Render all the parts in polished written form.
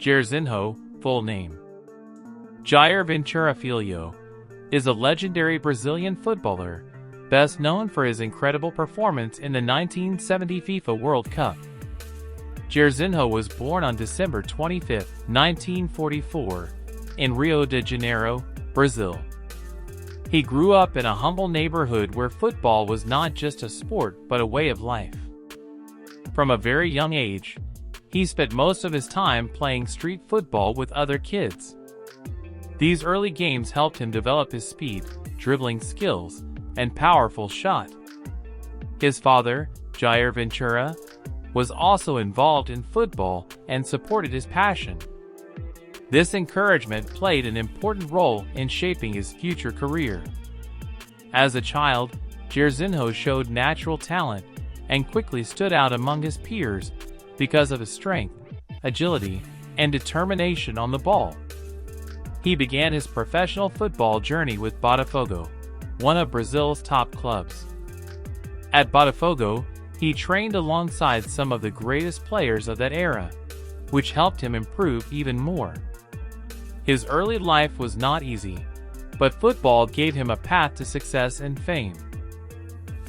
Jairzinho, full name Jair Ventura Filho, is a legendary Brazilian footballer, best known for his incredible performance in the 1970 FIFA World Cup. Jairzinho was born on December 25, 1944, in Rio de Janeiro, Brazil. He grew up in a humble neighborhood where football was not just a sport but a way of life. From a very young age, he spent most of his time playing street football with other kids. These early games helped him develop his speed, dribbling skills, and powerful shot. His father, Jair Ventura, was also involved in football and supported his passion. This encouragement played an important role in shaping his future career. As a child, Jairzinho showed natural talent and quickly stood out among his peers because of his strength, agility, and determination on the ball. He began his professional football journey with Botafogo, one of Brazil's top clubs. At Botafogo, he trained alongside some of the greatest players of that era, which helped him improve even more. His early life was not easy, but football gave him a path to success and fame.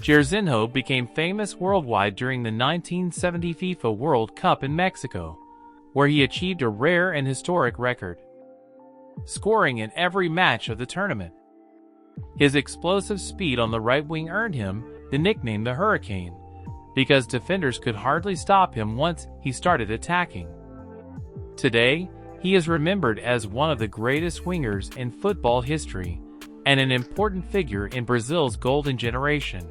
Jairzinho became famous worldwide during the 1970 FIFA World Cup in Mexico, where he achieved a rare and historic record, scoring in every match of the tournament. His explosive speed on the right wing earned him the nickname the Hurricane, because defenders could hardly stop him once he started attacking. Today, he is remembered as one of the greatest wingers in football history and an important figure in Brazil's golden generation.